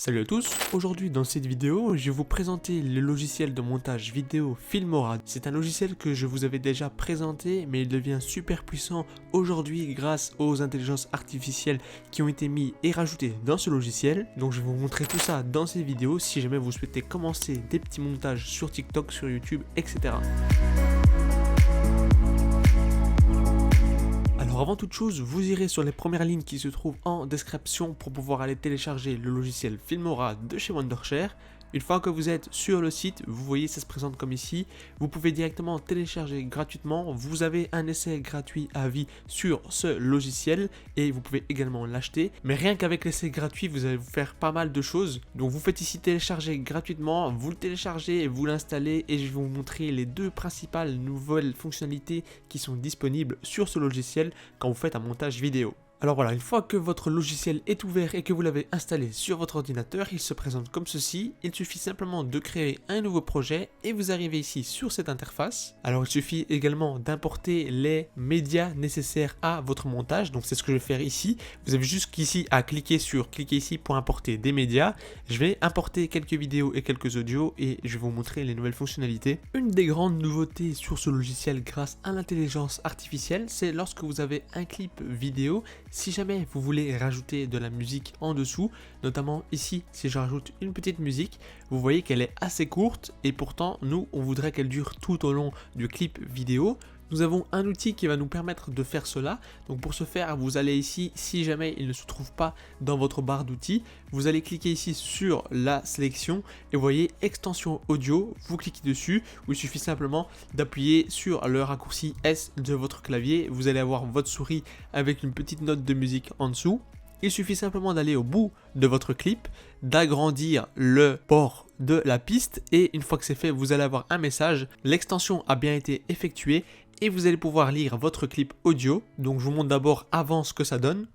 Salut à tous, aujourd'hui dans cette vidéo, je vais vous présenter le logiciel de montage vidéo Filmora. C'est un logiciel que je vous avais déjà présenté, mais il devient super puissant aujourd'hui grâce aux intelligences artificielles qui ont été mises et rajoutées dans ce logiciel. Donc je vais vous montrer tout ça dans cette vidéo si jamais vous souhaitez commencer des petits montages sur TikTok, sur YouTube, etc. Alors avant toute chose, vous irez sur les premières lignes qui se trouvent en description pour pouvoir aller télécharger le logiciel Filmora de chez Wondershare. Une fois que vous êtes sur le site, vous voyez ça se présente comme ici, vous pouvez directement télécharger gratuitement, vous avez un essai gratuit à vie sur ce logiciel et vous pouvez également l'acheter. Mais rien qu'avec l'essai gratuit, vous allez vous faire pas mal de choses. Donc vous faites ici télécharger gratuitement, vous le téléchargez, vous l'installez et je vais vous montrer les deux principales nouvelles fonctionnalités qui sont disponibles sur ce logiciel quand vous faites un montage vidéo. Alors voilà, une fois que votre logiciel est ouvert et que vous l'avez installé sur votre ordinateur, il se présente comme ceci. Il suffit simplement de créer un nouveau projet et vous arrivez ici sur cette interface. Alors il suffit également d'importer les médias nécessaires à votre montage. Donc c'est ce que je vais faire ici. Vous avez juste ici à cliquer ici pour importer des médias. Je vais importer quelques vidéos et quelques audios et je vais vous montrer les nouvelles fonctionnalités. Une des grandes nouveautés sur ce logiciel grâce à l'intelligence artificielle, c'est lorsque vous avez un clip vidéo. Si jamais vous voulez rajouter de la musique en dessous, notamment ici, si je rajoute une petite musique, vous voyez qu'elle est assez courte et pourtant, nous, on voudrait qu'elle dure tout au long du clip vidéo. Nous avons un outil qui va nous permettre de faire cela. Donc pour ce faire, vous allez ici, si jamais il ne se trouve pas dans votre barre d'outils, vous allez cliquer ici sur la sélection et vous voyez extension audio, vous cliquez dessus, où il suffit simplement d'appuyer sur le raccourci S de votre clavier. Vous allez avoir votre souris avec une petite note de musique en dessous. Il suffit simplement d'aller au bout de votre clip, d'agrandir le port de la piste et une fois que c'est fait, vous allez avoir un message. L'extension a bien été effectuée et vous allez pouvoir lire votre clip audio. Donc je vous montre d'abord avant ce que ça donne.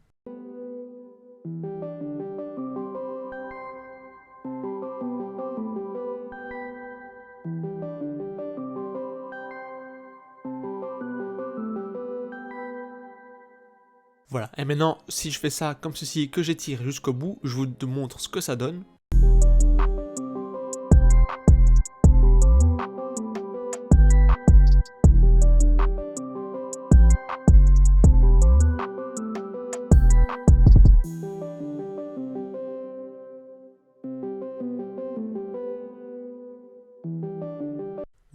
Voilà, et maintenant si je fais ça comme ceci, que j'étire jusqu'au bout, je vous montre ce que ça donne.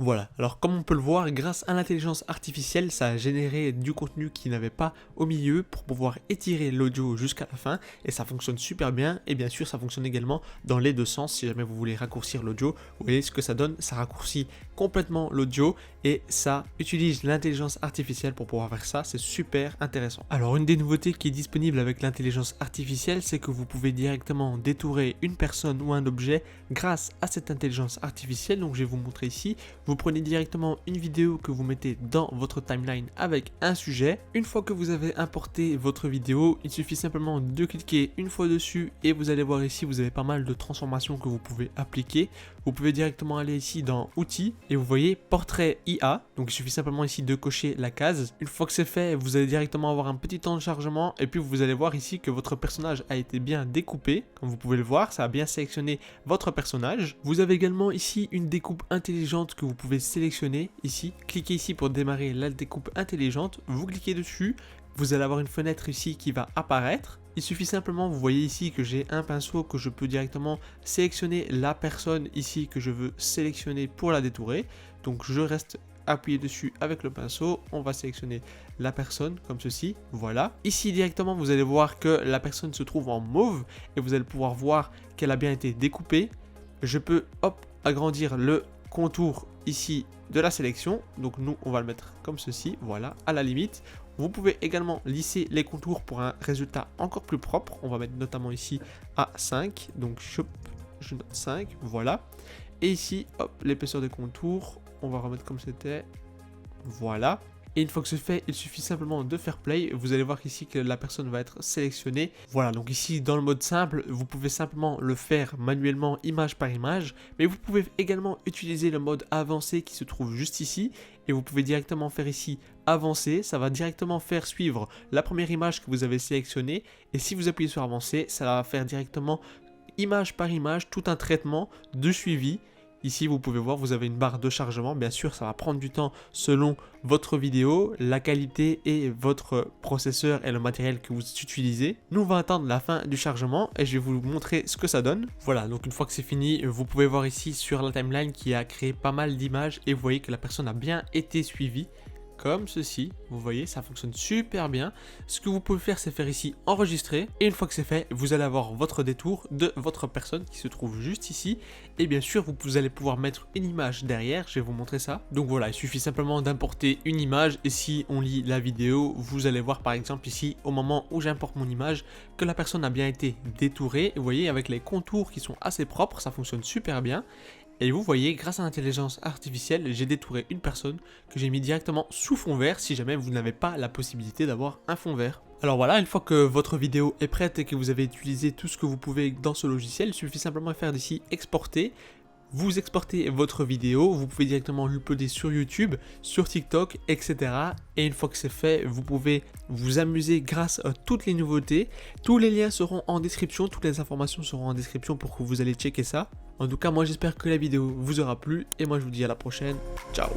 Voilà, alors comme on peut le voir, grâce à l'intelligence artificielle, ça a généré du contenu qui n'avait pas au milieu pour pouvoir étirer l'audio jusqu'à la fin et ça fonctionne super bien et bien sûr ça fonctionne également dans les deux sens si jamais vous voulez raccourcir l'audio. Vous voyez ce que ça donne, ça raccourcit complètement l'audio et ça utilise l'intelligence artificielle pour pouvoir faire ça, c'est super intéressant. Alors une des nouveautés qui est disponible avec l'intelligence artificielle, c'est que vous pouvez directement détourer une personne ou un objet grâce à cette intelligence artificielle. Donc je vais vous montrer ici. Vous prenez directement une vidéo que vous mettez dans votre timeline avec un sujet. Une fois que vous avez importé votre vidéo, il suffit simplement de cliquer une fois dessus et vous allez voir ici, vous avez pas mal de transformations que vous pouvez appliquer. Vous pouvez directement aller ici dans outils et vous voyez portrait IA. Donc il suffit simplement ici de cocher la case. Une fois que c'est fait, vous allez directement avoir un petit temps de chargement et puis vous allez voir ici que votre personnage a été bien découpé. Comme vous pouvez le voir, ça a bien sélectionné votre personnage. Vous avez également ici une découpe intelligente que vous pouvez sélectionner ici. Cliquez ici pour démarrer la découpe intelligente. Vous cliquez dessus. Vous allez avoir une fenêtre ici qui va apparaître. Il suffit simplement, vous voyez ici que j'ai un pinceau que je peux directement sélectionner la personne ici que je veux sélectionner pour la détourer. Donc je reste appuyé dessus avec le pinceau, on va sélectionner la personne comme ceci, voilà. Ici directement vous allez voir que la personne se trouve en mauve et vous allez pouvoir voir qu'elle a bien été découpée. Je peux hop agrandir le contour ici de la sélection, donc nous on va le mettre comme ceci, voilà, à la limite. Vous pouvez également lisser les contours pour un résultat encore plus propre. On va mettre notamment ici à 5. Donc je note 5. Voilà. Et ici, hop, l'épaisseur des contours. On va remettre comme c'était. Voilà. Et une fois que c'est fait, il suffit simplement de faire play. Vous allez voir ici que la personne va être sélectionnée. Voilà, donc ici dans le mode simple, vous pouvez simplement le faire manuellement image par image. Mais vous pouvez également utiliser le mode avancé qui se trouve juste ici. Et vous pouvez directement faire ici avancer. Ça va directement faire suivre la première image que vous avez sélectionnée. Et si vous appuyez sur avancer, ça va faire directement image par image, tout un traitement de suivi. Ici, vous pouvez voir, vous avez une barre de chargement. Bien sûr, ça va prendre du temps selon votre vidéo, la qualité et votre processeur et le matériel que vous utilisez. Nous, on va attendre la fin du chargement et je vais vous montrer ce que ça donne. Voilà, donc une fois que c'est fini, vous pouvez voir ici sur la timeline qui a créé pas mal d'images et vous voyez que la personne a bien été suivie. Comme ceci, vous voyez, ça fonctionne super bien. Ce que vous pouvez faire, c'est faire ici enregistrer. Et une fois que c'est fait, vous allez avoir votre détour de votre personne qui se trouve juste ici. Et bien sûr, vous allez pouvoir mettre une image derrière. Je vais vous montrer ça. Donc voilà, il suffit simplement d'importer une image. Et si on lit la vidéo, vous allez voir par exemple ici, au moment où j'importe mon image, que la personne a bien été détourée. Vous voyez, avec les contours qui sont assez propres, ça fonctionne super bien. Et vous voyez, grâce à l'intelligence artificielle, j'ai détouré une personne que j'ai mis directement sous fond vert si jamais vous n'avez pas la possibilité d'avoir un fond vert. Alors voilà, une fois que votre vidéo est prête et que vous avez utilisé tout ce que vous pouvez dans ce logiciel, il suffit simplement de faire d'ici exporter. Vous exportez votre vidéo, vous pouvez directement l'uploader sur YouTube, sur TikTok, etc. Et une fois que c'est fait, vous pouvez vous amuser grâce à toutes les nouveautés. Tous les liens seront en description, toutes les informations seront en description pour que vous allez checker ça. En tout cas, moi j'espère que la vidéo vous aura plu et moi je vous dis à la prochaine. Ciao!